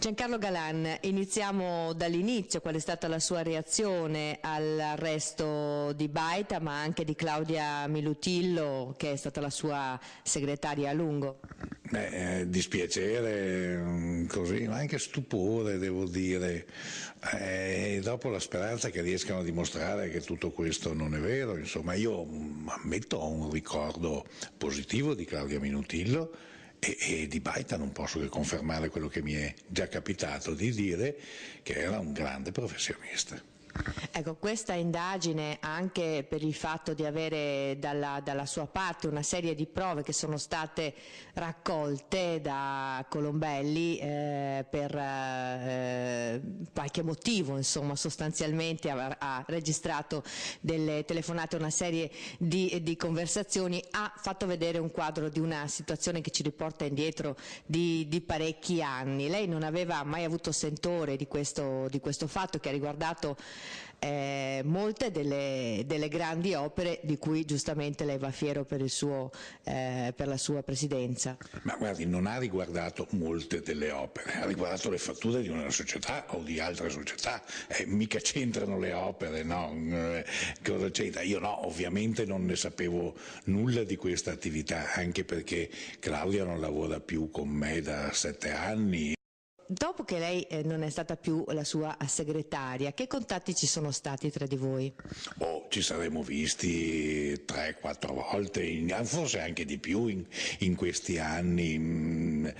Giancarlo Galan, iniziamo dall'inizio. Qual è stata la sua reazione all'arresto di Baita, ma anche di Claudia Milutillo, che è stata la sua segretaria a lungo? Dispiacere, così, ma anche stupore, devo dire. Dopo la speranza che riescano a dimostrare che tutto questo non è vero, insomma, io ammetto ho un ricordo positivo di Claudia Milutillo. E di Baita non posso che confermare quello che mi è già capitato di dire, che era un grande professionista. Ecco, questa indagine, anche per il fatto di avere dalla sua parte una serie di prove che sono state raccolte da Colombelli per qualche motivo, insomma, sostanzialmente ha registrato delle telefonate, una serie di conversazioni, ha fatto vedere un quadro di una situazione che ci riporta indietro di parecchi anni. Lei non aveva mai avuto sentore di questo fatto, che ha riguardato molte delle grandi opere di cui giustamente lei va fiero per la sua presidenza. Ma guardi, non ha riguardato molte delle opere, ha riguardato le fatture di una società o di altre società, mica c'entrano le opere, no? Cosa c'entra? Io no, ovviamente non ne sapevo nulla di questa attività, anche perché Claudia non lavora più con me da 7 anni. Dopo che lei non è stata più la sua segretaria, che contatti ci sono stati tra di voi? Ci saremmo visti 3-4 volte, forse anche di più in questi anni,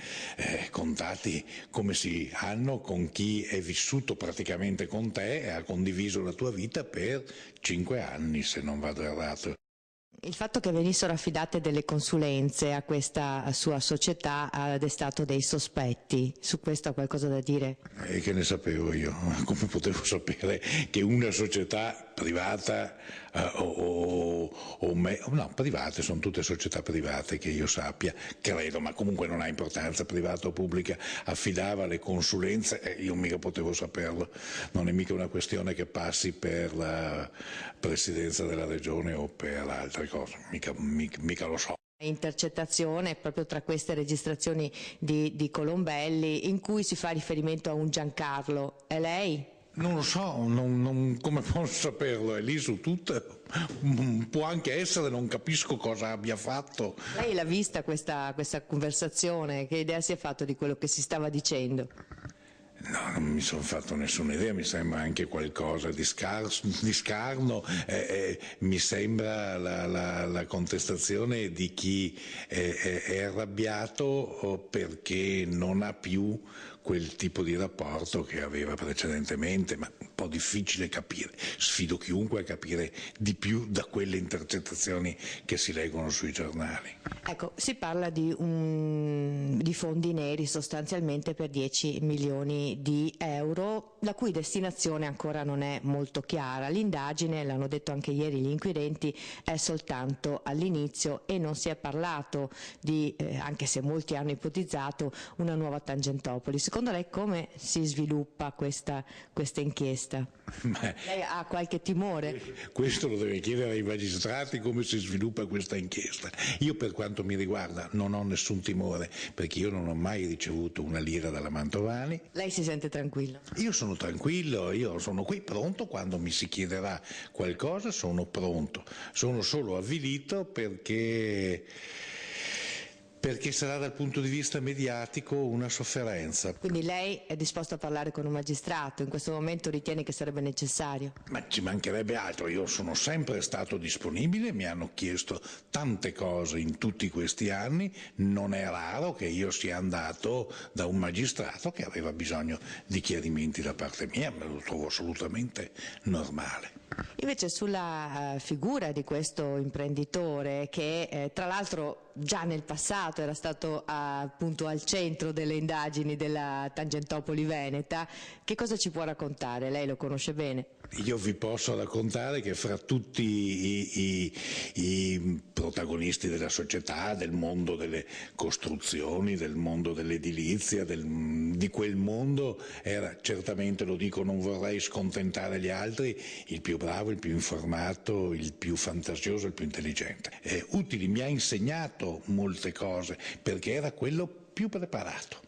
contatti come si hanno con chi è vissuto praticamente con te e ha condiviso la tua vita per 5 anni, se non vado errato. Il fatto che venissero affidate delle consulenze a questa sua società ha destato dei sospetti. Su questo ha qualcosa da dire? E che ne sapevo io? Come potevo sapere che una società privata no, private, sono tutte società private che io sappia, credo, ma comunque non ha importanza, privata o pubblica, affidava le consulenze, io mica potevo saperlo, non è mica una questione che passi per la presidenza della regione o per altre cose, mica lo so. Intercettazione proprio tra queste registrazioni di Colombelli in cui si fa riferimento a un Giancarlo. È lei? Non lo so, come posso saperlo? È lì su tutto, può anche essere, non capisco cosa abbia fatto. Lei l'ha vista questa conversazione? Che idea si è fatto di quello che si stava dicendo? No, non mi sono fatto nessuna idea, mi sembra anche qualcosa di scarno, mi sembra la contestazione di chi è arrabbiato perché non ha più quel tipo di rapporto che aveva precedentemente, ma un po' difficile capire, sfido chiunque a capire di più da quelle intercettazioni che si leggono sui giornali. Ecco, si parla di fondi neri sostanzialmente per 10 milioni di euro, la cui destinazione ancora non è molto chiara. L'indagine, l'hanno detto anche ieri gli inquirenti, è soltanto all'inizio e non si è parlato di, anche se molti hanno ipotizzato, una nuova Tangentopoli. Secondo lei come si sviluppa questa inchiesta? Lei ha qualche timore? Questo lo deve chiedere ai magistrati, come si sviluppa questa inchiesta. Io, per quanto mi riguarda, non ho nessun timore, perché io non ho mai ricevuto una lira dalla Mantovani. Lei si sente tranquillo? Io sono tranquillo, io sono qui pronto, quando mi si chiederà qualcosa sono pronto. Sono solo avvilito perché sarà dal punto di vista mediatico una sofferenza. Quindi lei è disposto a parlare con un magistrato, in questo momento ritiene che sarebbe necessario? Ma ci mancherebbe altro, io sono sempre stato disponibile, mi hanno chiesto tante cose in tutti questi anni, non è raro che io sia andato da un magistrato che aveva bisogno di chiarimenti da parte mia, me lo trovo assolutamente normale. Invece sulla figura di questo imprenditore che tra l'altro già nel passato era stato appunto al centro delle indagini della Tangentopoli veneta, che cosa ci può raccontare? Lei lo conosce bene. Io vi posso raccontare che fra tutti i protagonisti della società, del mondo delle costruzioni, del mondo dell'edilizia, di quel mondo, era certamente, lo dico, non vorrei scontentare gli altri, il più bravo, il più informato, il più fantasioso, il più intelligente. Utili, mi ha insegnato molte cose perché era quello più preparato.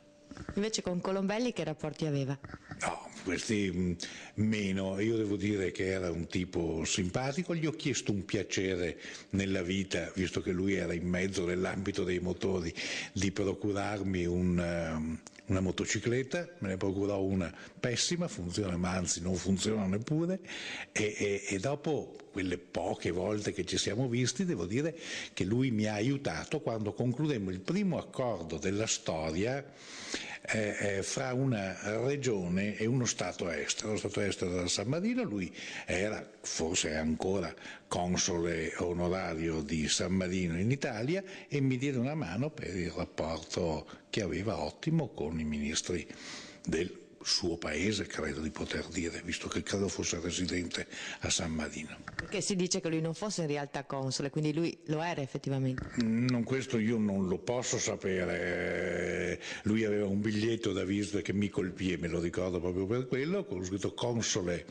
Invece con Colombelli che rapporti aveva? No, questi meno. Io devo dire che era un tipo simpatico, gli ho chiesto un piacere nella vita, visto che lui era in mezzo nell'ambito dei motori, di procurarmi una motocicletta, me ne procurò una pessima, funziona, ma anzi non funziona neppure, e dopo quelle poche volte che ci siamo visti, devo dire che lui mi ha aiutato quando concludemmo il primo accordo della storia fra una regione e uno Stato estero. Lo Stato estero era San Marino, lui era, forse è ancora, console onorario di San Marino in Italia e mi diede una mano per il rapporto che aveva ottimo con i ministri del suo paese, credo di poter dire, visto che credo fosse residente a San Marino. Perché si dice che lui non fosse in realtà console, quindi lui lo era effettivamente. Questo io non lo posso sapere. Lui aveva un biglietto da visita che mi colpì e me lo ricordo proprio per quello, con scritto console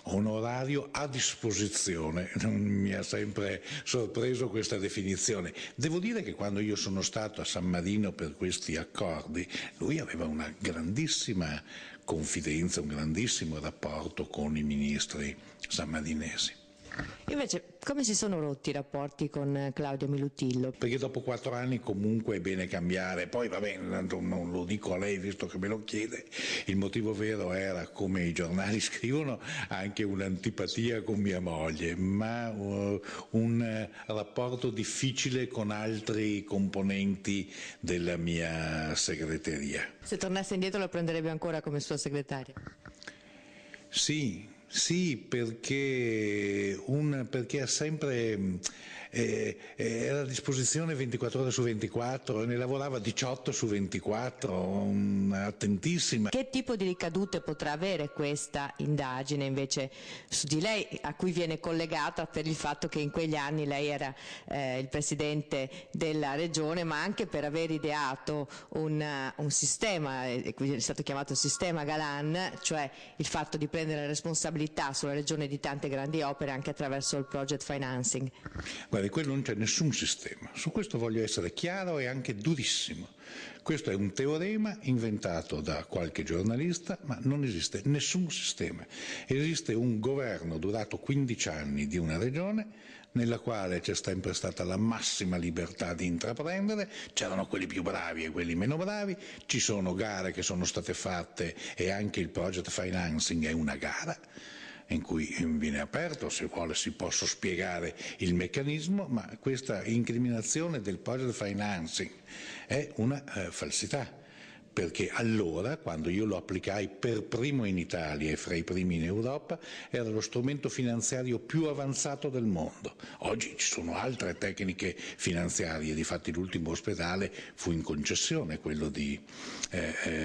onorario a disposizione. Mi ha sempre sorpreso questa definizione. Devo dire che quando io sono stato a San Marino per questi accordi, lui aveva una grandissima confidenza, un grandissimo rapporto con i ministri sammarinesi. Invece, come si sono rotti i rapporti con Claudio Milutillo? Perché dopo 4 anni comunque è bene cambiare, poi va bene, non lo dico a lei visto che me lo chiede, il motivo vero era, come i giornali scrivono, anche un'antipatia con mia moglie, ma un rapporto difficile con altri componenti della mia segreteria. Se tornasse indietro lo prenderebbe ancora come sua segretaria? Sì, perché ha sempre era a disposizione 24 ore su 24 e ne lavorava 18 su 24, attentissima. Che tipo di ricadute potrà avere questa indagine invece su di lei, a cui viene collegata per il fatto che in quegli anni lei era il presidente della regione, ma anche per aver ideato un sistema, è stato chiamato sistema Galan, cioè il fatto di prendere la responsabilità sulla regione di tante grandi opere anche attraverso il project financing? Guardi, quello non c'è nessun sistema, su questo voglio essere chiaro e anche durissimo. Questo è un teorema inventato da qualche giornalista, ma non esiste nessun sistema. Esiste un governo durato 15 anni di una regione nella quale c'è sempre stata la massima libertà di intraprendere, c'erano quelli più bravi e quelli meno bravi, ci sono gare che sono state fatte e anche il project financing è una gara in cui viene aperto, se vuole si possa spiegare il meccanismo, ma questa incriminazione del project financing è una falsità. Perché allora, quando io lo applicai per primo in Italia e fra i primi in Europa, era lo strumento finanziario più avanzato del mondo. Oggi ci sono altre tecniche finanziarie, difatti l'ultimo ospedale fu in concessione, quello di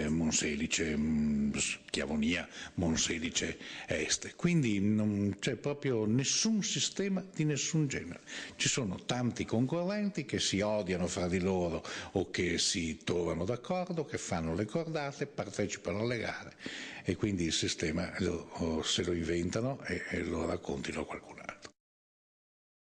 Monselice, Chiavonia, Monselice Est. Quindi non c'è proprio nessun sistema di nessun genere. Ci sono tanti concorrenti che si odiano fra di loro o che si trovano d'accordo, che fanno le cordate, partecipano alle gare e quindi il sistema se lo inventano e lo raccontino a qualcuno.